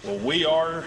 Well, we are,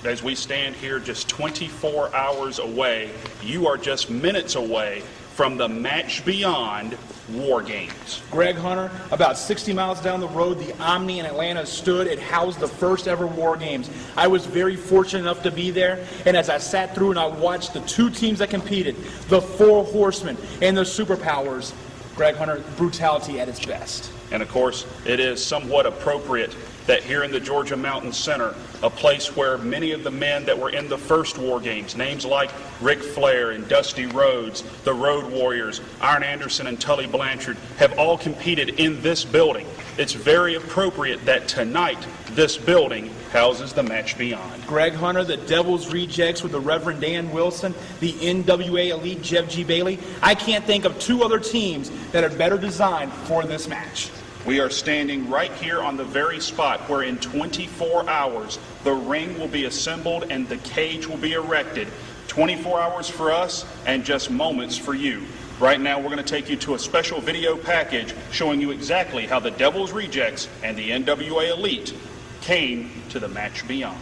as we stand here, just 24 hours away. You are just minutes away from the match beyond War Games. Greg Hunter, about 60 miles down the road, the Omni in Atlanta stood. It housed the first ever War Games. I was very fortunate enough to be there, and as I sat through and I watched the two teams that competed, the Four Horsemen and the Superpowers, Greg Hunter, brutality at its best. And of course, it is somewhat appropriate that here in the Georgia Mountain Center, a place where many of the men that were in the first War Games, names like Ric Flair and Dusty Rhodes, the Road Warriors, Arn Anderson and Tully Blanchard, have all competed in this building. It's very appropriate that tonight this building houses the match beyond. Greg Hunter, the Devil's Rejects with the Reverend Dan Wilson, the NWA Elite Jeff G. Bailey. I can't think of two other teams that are better designed for this match. We are standing right here on the very spot where in 24 hours the ring will be assembled and the cage will be erected. 24 hours for us and just moments for you. Right now we're going to take you to a special video package showing you exactly how the Devil's Rejects and the NWA Elite came to the match beyond.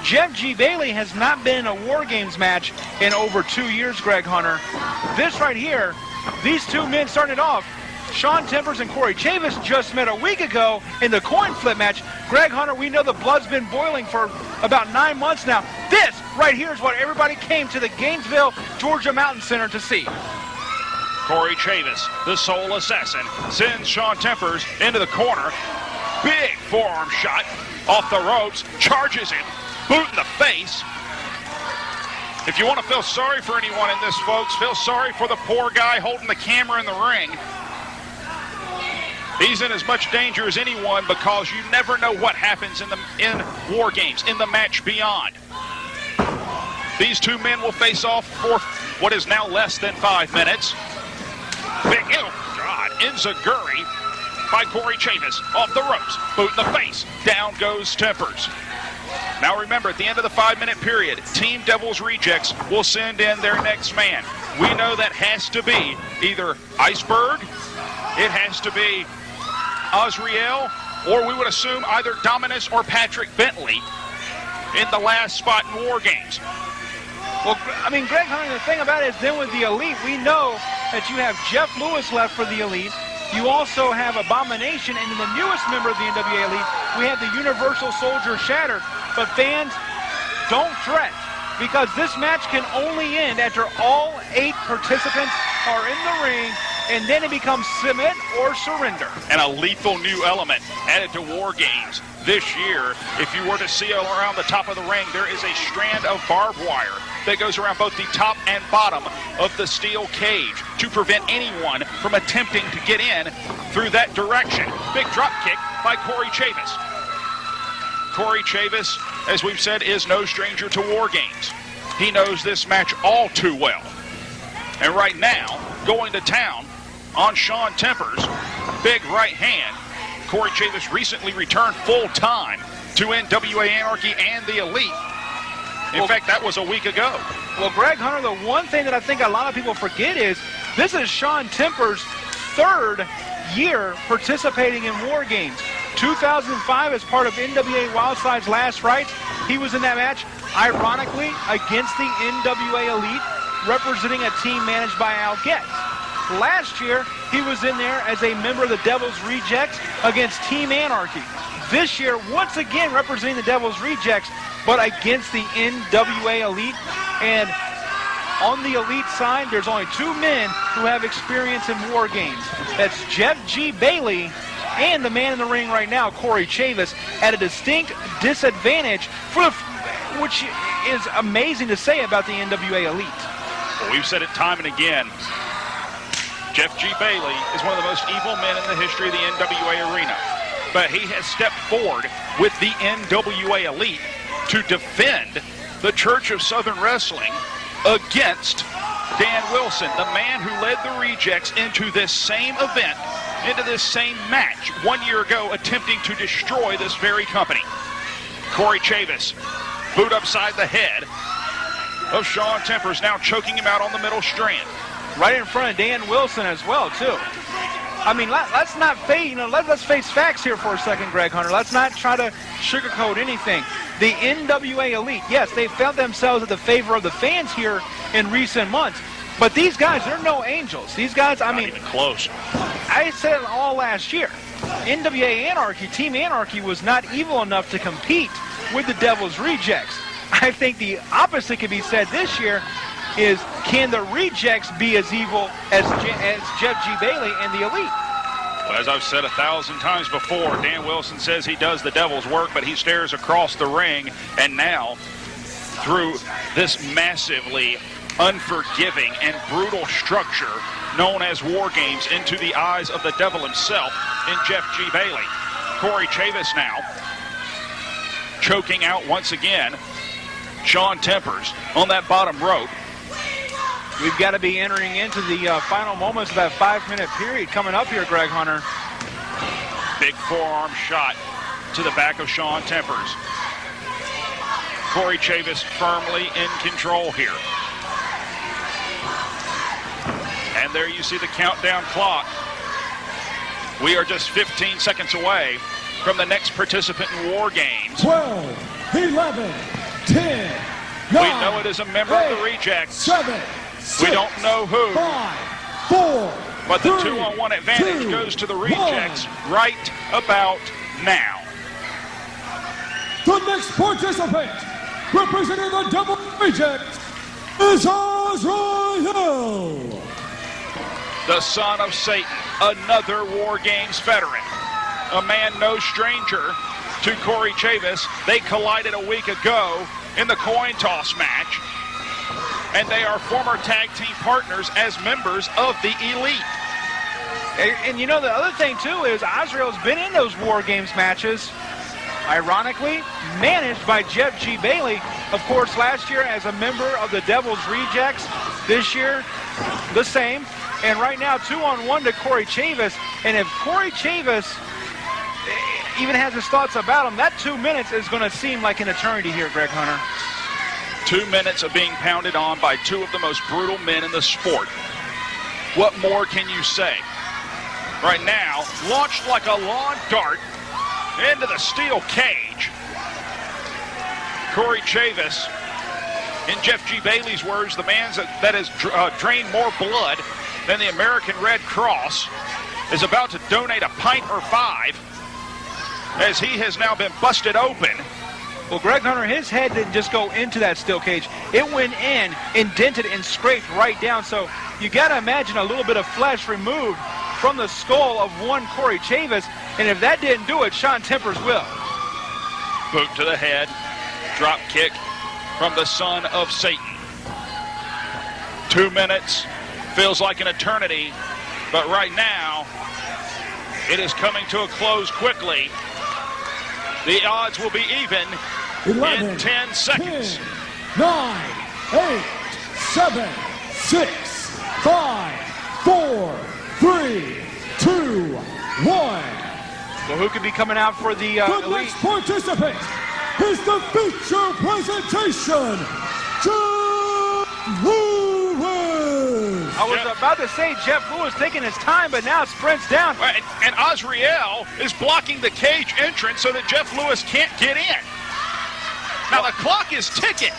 Jeff G. Bailey has not been in a War Games match in over 2 years, Greg Hunter. This right here, these two men started off. Shaun Tempers and Kory Chavis just met a week ago in the coin flip match. Greg Hunter, we know the blood's been boiling for about 9 months now. This right here is what everybody came to the Gainesville, Georgia Mountain Center to see. Kory Chavis, the Soul Assassin, sends Shaun Tempers into the corner. Big forearm shot off the ropes, charges him, boot in the face. If you want to feel sorry for anyone in this, folks, feel sorry for the poor guy holding the camera in the ring. He's in as much danger as anyone because you never know what happens in War Games, in the match beyond. These two men will face off for what is now less than 5 minutes. Big, oh God, Enziguri by Kory Chavis off the ropes, boot in the face, down goes Tempers. Now remember, at the end of the 5-minute period, Team Devil's Rejects will send in their next man. We know that has to be either Iceberg, it has to be Azrael, or we would assume either Dominus or Patrick Bentley in the last spot in War Games. Well, I mean, Greg Hunter, the thing about it is then with the Elite, we know that you have Jeff Lewis left for the Elite. You also have Abomination, and the newest member of the NWA Elite, we have the Universal Soldier Shatter. But fans, don't fret, because this match can only end after all 8 participants are in the ring, and then it becomes submit or surrender. And a lethal new element added to War Games this year. If you were to see around the top of the ring, there is a strand of barbed wire that goes around both the top and bottom of the steel cage to prevent anyone from attempting to get in through that direction. Big drop kick by Kory Chavis. Kory Chavis, as we've said, is no stranger to War Games. He knows this match all too well. And right now, going to town on Shaun Tempers, big right hand. Kory Chavis recently returned full-time to NWA Anarchy and the Elite. In fact, that was a week ago. Well, Greg Hunter, the one thing that I think a lot of people forget is this is Shaun Tempers' 3rd year participating in War Games. 2005 as part of NWA Wildside's Last Rites. He was in that match, ironically, against the NWA Elite, representing a team managed by Al Getz. Last year, he was in there as a member of the Devil's Rejects against Team Anarchy. This year, once again, representing the Devil's Rejects, but against the NWA Elite. And on the Elite side, there's only 2 men who have experience in War Games. That's Jeff G. Bailey and the man in the ring right now, Kory Chavis, at a distinct disadvantage, which is amazing to say about the NWA Elite. Well, we've said it time and again. Jeff G. Bailey is one of the most evil men in the history of the NWA arena. But he has stepped forward with the NWA Elite to defend the Church of Southern Wrestling against Dan Wilson, the man who led the Rejects into this same event, into this same match 1 year ago, attempting to destroy this very company. Kory Chavis, boot upside the head of Shaun Tempers, now choking him out on the middle strand. Right in front of Dan Wilson as well, too. I mean, let's not face, let's face facts here for a second, Greg Hunter. Let's not try to sugarcoat anything. The NWA Elite, yes, they felt themselves at the favor of the fans here in recent months. But these guys, they're no angels. These guys, I mean, not even close. I said it all last year. NWA Anarchy, Team Anarchy, was not evil enough to compete with the Devil's Rejects. I think the opposite could be said this year is, can the Rejects be as evil as Jeff G. Bailey and the Elite? Well, as I've said 1,000 times before, Dan Wilson says he does the devil's work, but he stares across the ring, and now, through this massively unforgiving and brutal structure known as War Games, into the eyes of the devil himself in Jeff G. Bailey. Kory Chavis now choking out once again Shaun Tempers on that bottom rope. We've got to be entering into the final moments of that 5-minute period coming up here, Greg Hunter. Big forearm shot to the back of Shaun Tempers. Kory Chavis firmly in control here. And there you see the countdown clock. We are just 15 seconds away from the next participant in War Games. 12, 11, 10, 9, We know it is a member 8, of the Rejects. 7, 6, We don't know who. 5, 4, But the 3, 2-on-1 advantage 2, goes to the 1. Rejects right about now. The next participant, representing the Devil Rejects, is Azrael. The son of Satan, another War Games veteran. A man no stranger to Kory Chavis. They collided a week ago in the coin toss match. And they are former tag team partners as members of the Elite. And you know, the other thing, too, is Azrael's been in those War Games matches, ironically, managed by Jeff G. Bailey. Of course, last year as a member of the Devil's Rejects. This year, the same. And right now, 2-on-1 to Kory Chavis. And if Kory Chavis even has his thoughts about him, that 2 minutes is going to seem like an eternity here, Greg Hunter. 2 minutes of being pounded on by two of the most brutal men in the sport. What more can you say? Right now, launched like a lawn dart into the steel cage. Kory Chavis, in Jeff G. Bailey's words, the man that has drained more blood than the American Red Cross, is about to donate a pint or 5 as he has now been busted open. Well, Greg Hunter, his head didn't just go into that steel cage. It went in, indented, and scraped right down. So you got to imagine a little bit of flesh removed from the skull of one Kory Chavis. And if that didn't do it, Shaun Tempers will. Boot to the head, drop kick from the son of Satan. 2 minutes feels like an eternity, but right now it is coming to a close quickly. The odds will be even 11, in 10 seconds. 10, 9, 8, 7, 6, 5, 4, 3, 2, 1. Well, who could be coming out for the The Elite? next participant is the feature presentation, Jeff Lewis. I was about to say Jeff Lewis taking his time, but now it sprints down. And Azrael is blocking the cage entrance so that Jeff Lewis can't get in. Now the clock is ticking.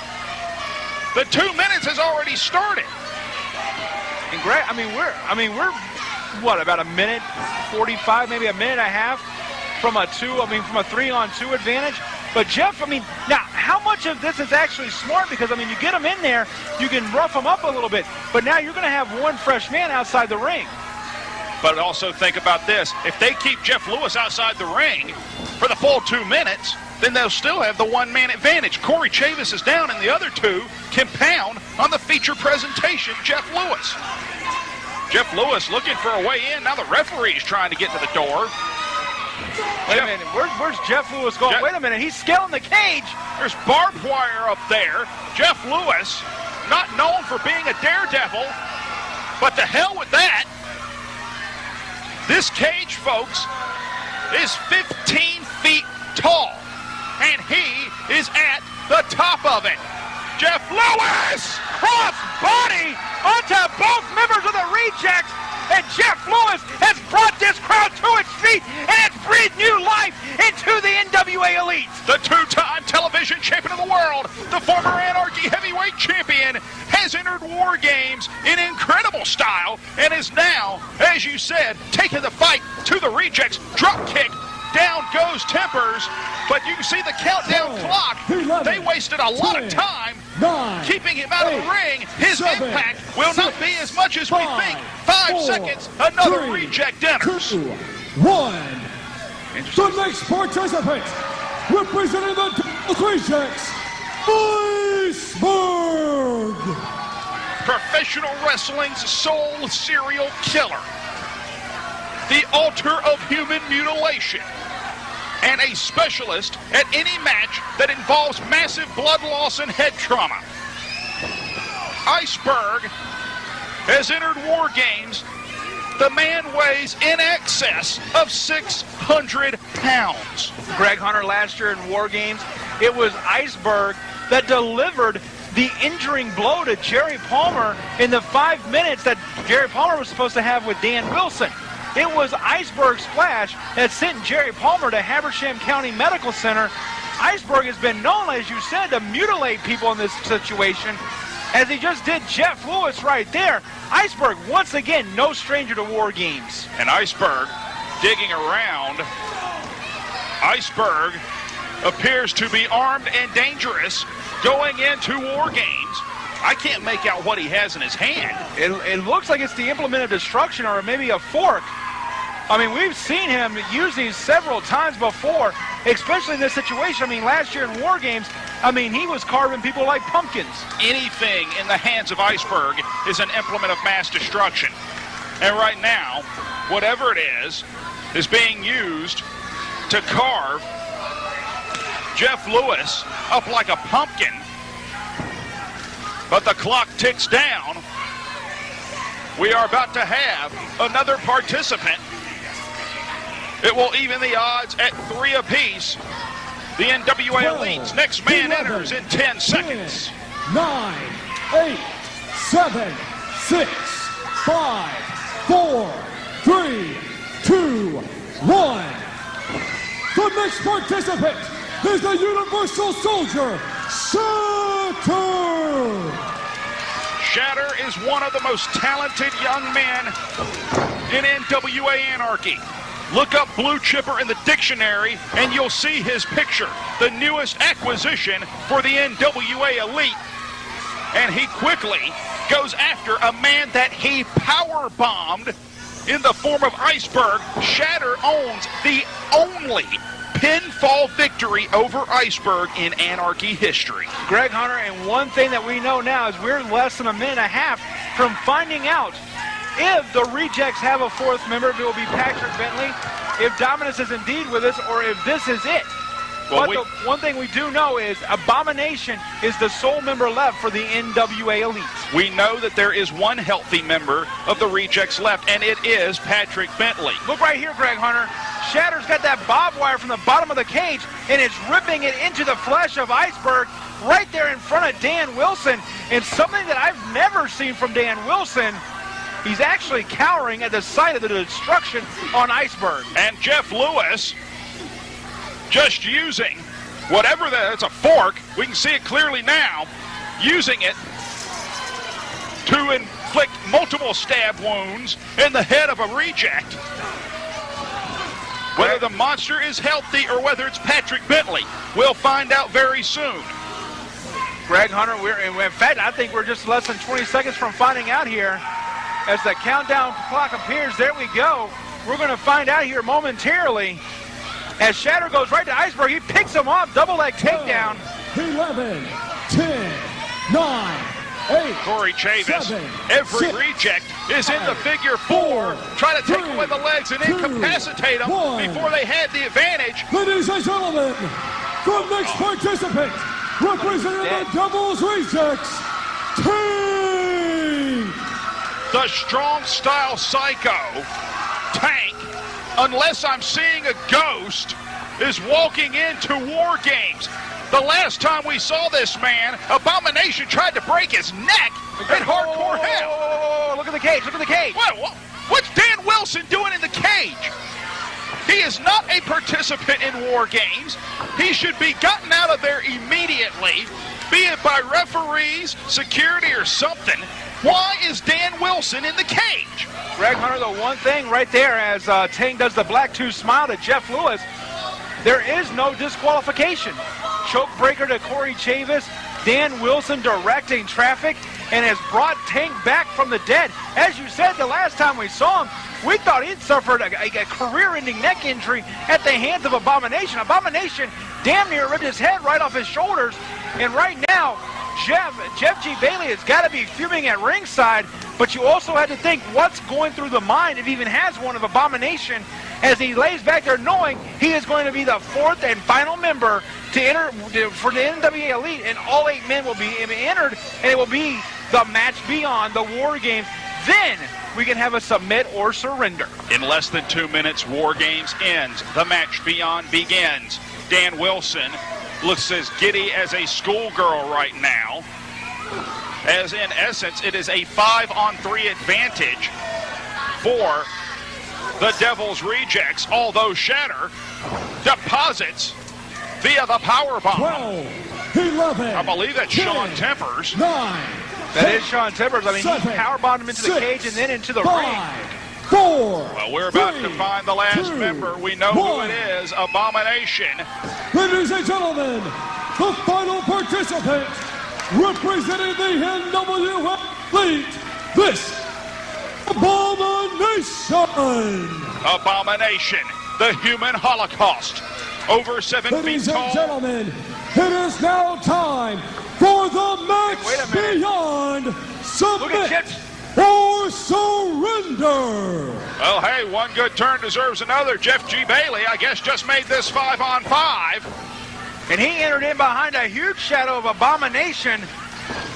The 2 minutes has already started. And Greg, we're what, about a minute 45, maybe a minute and a half from a 3-on-2 advantage. But Jeff, now how much of this is actually smart? Because you get him in there, you can rough him up a little bit, but now you're going to have one fresh man outside the ring. But also think about this. If they keep Jeff Lewis outside the ring for the full 2 minutes, then they'll still have the one-man advantage. Kory Chavis is down, and the other two can pound on the feature presentation, Jeff Lewis. Jeff Lewis looking for a way in. Now the referee's trying to get to the door. Wait a minute, where's Jeff Lewis going? Wait a minute, he's scaling the cage. There's barbed wire up there. Jeff Lewis, not known for being a daredevil, but to hell with that. This cage, folks, is 15 feet tall, and he is at the top of it. Jeff Lewis! Cross body onto both members of the Rejects. and Jeff Lewis has brought this crowd to its feet and has breathed new life into the NWA Elite. The two-time television champion of the world, the former Anarchy heavyweight champion, has entered War Games in incredible style and is now, as you said, taking the fight to the Rejects. Drop kick. Down goes Timbers, but you can see the countdown clock. 11, They wasted a lot of 10, time 9, keeping him out of the 8, ring. His 7, impact will not be as much as we 5, think. 5 4, seconds, another 3, reject enters. 2, 1. The next participant, representing the Rejects, Iceberg. Professional wrestling's sole serial killer. The altar of human mutilation. And a specialist at any match that involves massive blood loss and head trauma. Iceberg has entered War Games. The man weighs in excess of 600 pounds. Greg Hunter, last year in War Games, it was Iceberg that delivered the injuring blow to Jerry Palmer in the 5 minutes that Jerry Palmer was supposed to have with Dan Wilson. It was Iceberg's splash that sent Jerry Palmer to Habersham County Medical Center. Iceberg has been known, as you said, to mutilate people in this situation, as he just did Jeff Lewis right there. Iceberg, once again, no stranger to War Games. And Iceberg digging around. Iceberg appears to be armed and dangerous going into War Games. I can't make out what he has in his hand. It looks like it's the implement of destruction or maybe a fork. I mean, we've seen him use these several times before, especially in this situation. I mean, last year in War Games, I mean, he was carving people like pumpkins. Anything in the hands of Iceberg is an implement of mass destruction. And right now, whatever it is being used to carve Jeff Lewis up like a pumpkin. But the clock ticks down. We are about to have another participant. It will even the odds at 3 apiece. The NWA 12, Elite's next man 11, enters in 10 seconds. 9, 8, 7, 6, 5, 4, 3, 2, 1. The next participant is the Universal Soldier, Shatter. Shatter is one of the most talented young men in NWA Anarchy. Look up Blue Chipper in the dictionary and you'll see his picture, the newest acquisition for the NWA Elite. And he quickly goes after a man that he power bombed in the form of Iceberg. Shatter owns the only pinfall victory over Iceberg in Anarchy history. Greg Hunter, and one thing that we know now is we're less than a minute and a half from finding out if the Rejects have a fourth member, if it will be Patrick Bentley, if Dominus is indeed with us, or if this is it. Well, but the one thing we do know is Abomination is the sole member left for the NWA Elite. We know that there is one healthy member of the Rejects left, and it is Patrick Bentley. Look right here, Greg Hunter. Shatter's got that barbed wire from the bottom of the cage, and it's ripping it into the flesh of Iceberg right there in front of Dan Wilson. And something that I've never seen from Dan Wilson, he's actually cowering at the sight of the destruction on Iceberg. And Jeff Lewis just using whatever it's a fork, we can see it clearly now, using it to inflict multiple stab wounds in the head of a reject. Whether the monster is healthy or whether it's Patrick Bentley, we'll find out very soon. Greg Hunter, in fact, I think we're just less than 20 seconds from finding out here. As the countdown clock appears, there we go. We're going to find out here momentarily. As Shatter goes right to Iceberg, he picks him off, double leg takedown. 11, 10, 9, 8, Kory Chavis, 7, every 6, reject is in the figure 4, trying to take away the legs and 2, incapacitate them 1. before they had the advantage. Ladies and gentlemen, the next participant, representing the Devil's Rejects, Tank. The strong style psycho, Tank, unless I'm seeing a ghost, is walking into War Games. The last time we saw this man, Abomination tried to break his neck in hardcore hell. Look at the cage, look at the cage. What? What's Dan Wilson doing in the cage? He is not a participant in war games. He should be gotten out of there immediately, be it by referees, security, or something. Why is Dan Wilson in the cage? Greg Hunter, the one thing right there as Tang does the black 2 smile to Jeff Lewis, there is no disqualification. Choke breaker to Kory Chavis. Dan Wilson directing traffic and has brought Tank back from the dead. As you said, the last time we saw him, we thought he'd suffered a career-ending neck injury at the hands of Abomination. Abomination damn near ripped his head right off his shoulders. And right now, Jeff G. Bailey has got to be fuming at ringside, but you also had to think what's going through the mind, if he even has one, of Abomination, as he lays back there knowing he is going to be the 4th and final member to enter for the NWA Elite, and all 8 men will be entered, and it will be the match beyond the War Games. Then we can have a submit or surrender. In less than 2 minutes, War Games ends. The match beyond begins. Dan Wilson looks as giddy as a schoolgirl right now, as in essence it is a 5-on-3 advantage for the Devil's Rejects, although Shatter deposits via the power bomb. 12, 11, I believe that's 10, Shaun Tempers. 9, That is Shaun Tempers. I mean, 7, he powerbombed him into the 6, cage and then into the 5, ring. 4. Well, we're about 3, to find the last 2, member. We know who 1. it is, Abomination. Ladies and gentlemen, the final participant representing the NWA Elite, this Abomination. Abomination, the human holocaust. Over 7 feet Ladies tall. and gentlemen, it is now time for the match Wait a minute. beyond Look submit at Jeff. or surrender. Well, hey, one good turn deserves another. Jeff G. Bailey, I guess, just made this 5-on-5. And he entered in behind a huge shadow of Abomination.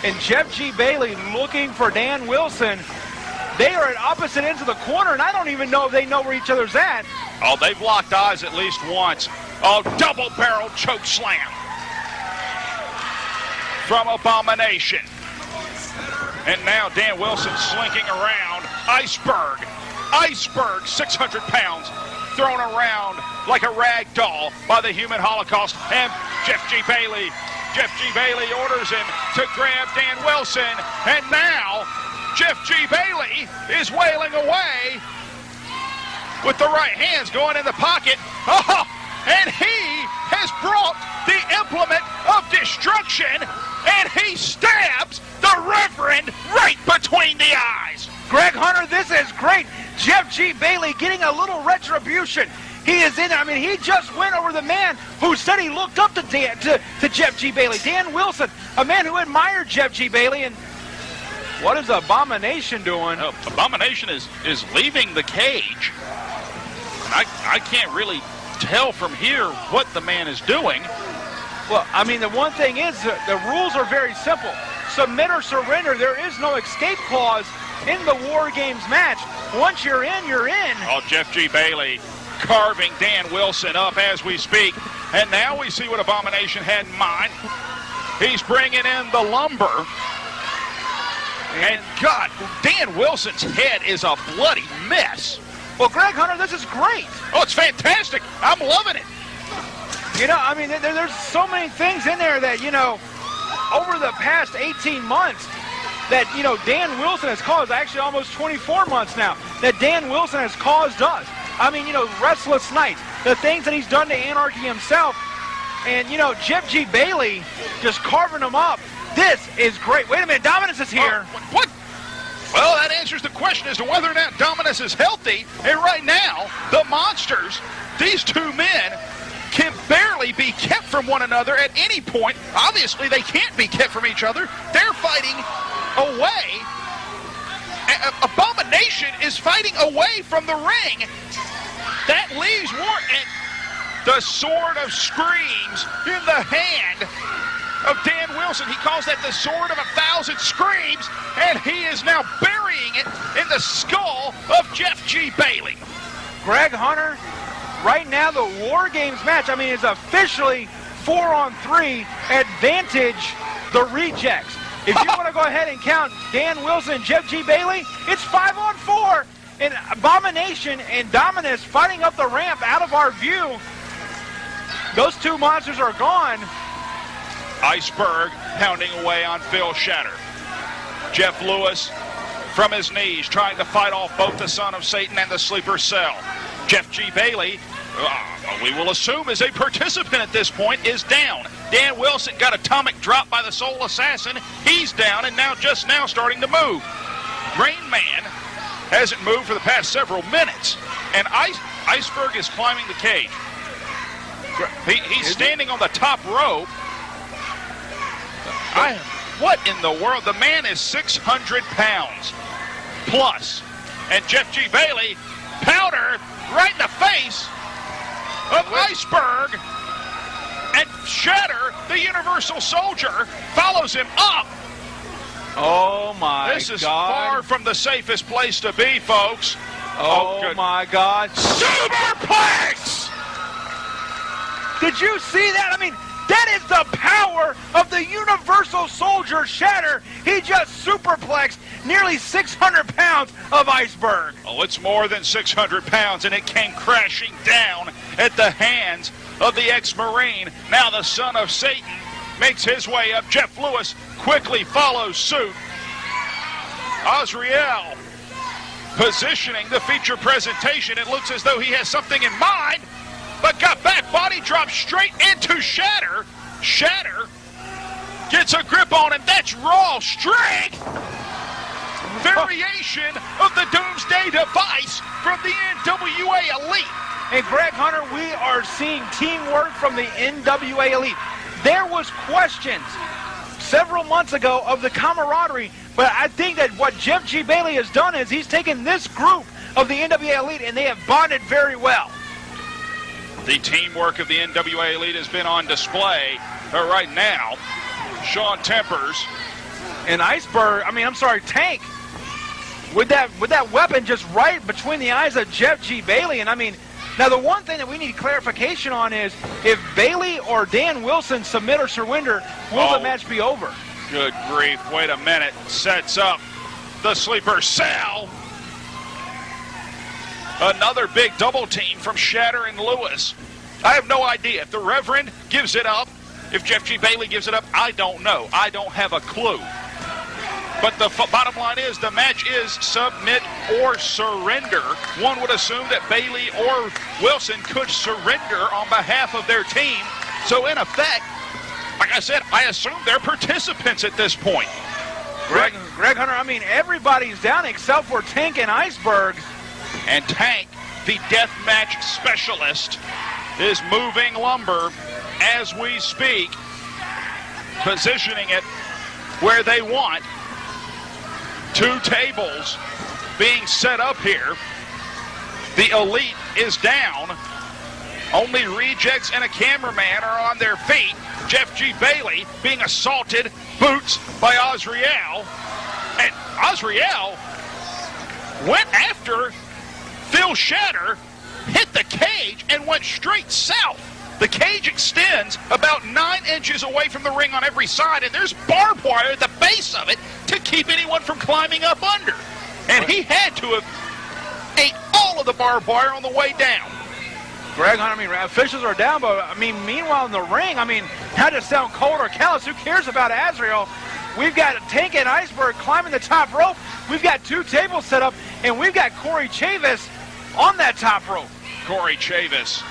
And Jeff G. Bailey looking for Dan Wilson. They are at opposite ends of the corner, and I don't even know if they know where each other's at. Oh, they've locked eyes at least once. Oh, double-barrel choke slam from Abomination. And now Dan Wilson slinking around. Iceberg, 600 pounds, thrown around like a rag doll by the human holocaust. And Jeff G. Bailey orders him to grab Dan Wilson. And now Jeff G. Bailey is wailing away with the right hands going in the pocket. Oh, and he has brought the implement of destruction, and he stabs the Reverend right between the eyes. Greg Hunter, this is great. Jeff G. Bailey getting a little retribution. He is in there. I mean, he just went over the man who said he looked up to Jeff G. Bailey. Dan Wilson, a man who admired Jeff G. Bailey. And what is Abomination doing? Abomination is leaving the cage. I can't really tell from here what the man is doing. Well, I mean, the one thing is the rules are very simple. Submit or surrender. There is no escape clause in the War Games match. Once you're in, you're in. Oh, Jeff G. Bailey carving Dan Wilson up as we speak. And now we see what Abomination had in mind. He's bringing in the lumber. And God, Dan Wilson's head is a bloody mess. Well, Greg Hunter, this is great. Oh, it's fantastic. I'm loving it. You know, I mean, there's so many things in there that, you know, over the past 18 months that, you know, Dan Wilson has caused, actually almost 24 months now, that Dan Wilson has caused us. I mean, you know, Restless Nights, the things that he's done to Anarchy himself, and, you know, Jeff G. Bailey just carving him up. This is great. Wait a minute, Dominus is here. What? Well, that answers the question as to whether or not Dominus is healthy. And right now, the monsters, these two men, can barely be kept from one another at any point. Obviously, they can't be kept from each other. They're fighting away. Abomination is fighting away from the ring. That leaves Warren. The sword of screams in the hand of Dan Wilson. He calls that the sword of 1,000 screams, and he is now burying it in the skull of Jeff G. Bailey. Greg Hunter, right now the War Games match, I mean, is officially 4-on-3 advantage the Rejects. If you want to go ahead and count Dan Wilson and Jeff G. Bailey, it's 5-on-4. and Abomination and Dominus fighting up the ramp out of our view. Those two monsters are gone. Iceberg pounding away on Phil Shatter. Jeff Lewis from his knees trying to fight off both the Son of Satan and the Sleeper Cell. Jeff G. Bailey, we will assume is a participant at this point, is down. Dan Wilson got atomic drop by the Soul Assassin. He's down and just now starting to move. Rain Man hasn't moved for the past several minutes. And Iceberg is climbing the cage. He's standing on the top rope. What in the world? The man is 600 pounds plus. And Jeff G. Bailey, powder right in the face of Iceberg. And Shatter, the Universal Soldier, follows him up. Oh, my God. This is far from the safest place to be, folks. Oh my God. Superplex! Did you see that? I mean, that is the power of the Universal Soldier Shatter. He just superplexed nearly 600 pounds of Iceberg. Oh, it's more than 600 pounds, and it came crashing down at the hands of the ex-Marine. Now the Son of Satan makes his way up. Jeff Lewis quickly follows suit. Azrael positioning the feature presentation. It looks as though he has something in mind, but got back. Body drop straight into Shatter. Shatter gets a grip on him. That's raw strength. Variation of the Doomsday device from the NWA Elite. And Greg Hunter, we are seeing teamwork from the NWA Elite. There was questions several months ago of the camaraderie, but I think that what Jeff G. Bailey has done is he's taken this group of the NWA Elite and they have bonded very well. The teamwork of the NWA Elite has been on display right now. Shaun Tempers and Iceberg, Tank, with that weapon just right between the eyes of Jeff G. Bailey. And I mean, now the one thing that we need clarification on is if Bailey or Dan Wilson submit or surrender, will the match be over? Good grief, wait a minute. Sets up the Sleeper Cell. Another big double team from Shatter and Lewis. I have no idea. If the Reverend gives it up, if Jeff G. Bailey gives it up, I don't know. I don't have a clue. But the bottom line is the match is submit or surrender. One would assume that Bailey or Wilson could surrender on behalf of their team. So in effect, like I said, I assume they're participants at this point. Greg Hunter, I mean, everybody's down except for Tank and Iceberg. And Tank, the deathmatch specialist, is moving lumber as we speak, positioning it where they want. Two tables being set up here. The Elite is down. Only Rejects and a cameraman are on their feet. Jeff G. Bailey being assaulted, boots by Azrael. And Azrael went after Phil Shatter, hit the cage, and went straight south. The cage extends about 9 inches away from the ring on every side, and there's barbed wire at the base of it to keep anyone from climbing up under. And he had to have ate all of the barbed wire on the way down. Greg Hunter, I mean, officials are down, but, I mean, meanwhile in the ring, I mean, not to sound cold or callous, who cares about Azrael? We've got Tank and Iceberg climbing the top rope. We've got 2 tables set up, and we've got Kory Chavis on that top rope. Kory Chavis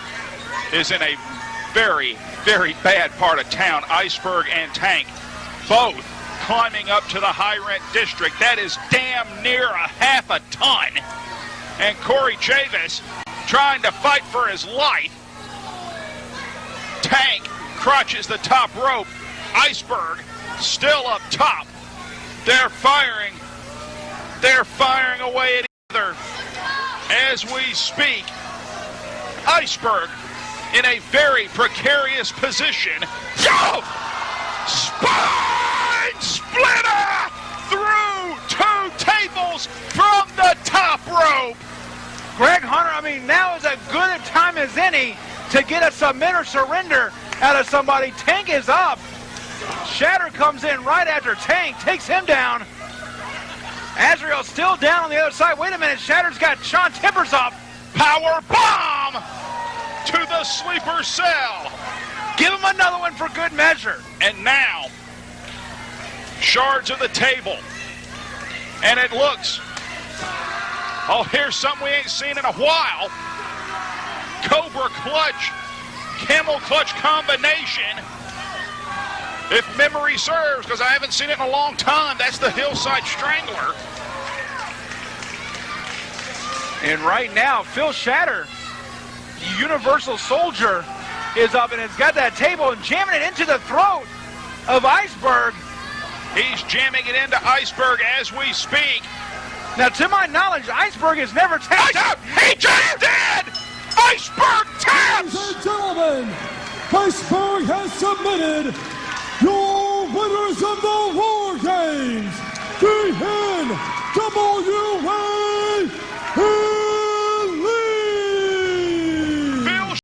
is in a very, very bad part of town. Iceberg and Tank both climbing up to the high-rent district. That is damn near a half a ton. And Kory Chavis trying to fight for his life. Tank crotches the top rope. Iceberg still up top. They're firing away at each other as we speak. Iceberg in a very precarious position. Go! Spine splitter through 2 tables from the top rope. Greg Hunter, I mean, now is as good a time as any to get a submit or surrender out of somebody. Tank is up. Shatter comes in right after Tank, takes him down. Azrael still down on the other side. Wait a minute, Shatter's got Shaun Timbers up. Power bomb to the sleeper cell. Give him another one for good measure. And now, shards of the table. And it looks, oh, here's something we ain't seen in a while. Cobra clutch, camel clutch combination. If memory serves, because I haven't seen it in a long time, that's the Hillside Strangler. And right now, Phil Shatter, the Universal Soldier, is up and has got that table and jamming it into the throat of Iceberg. He's jamming it into Iceberg as we speak. Now, to my knowledge, Iceberg has never tapped out. He just did! Iceberg taps! Ladies and gentlemen, Iceberg has submitted your winners of the War Games, the NWA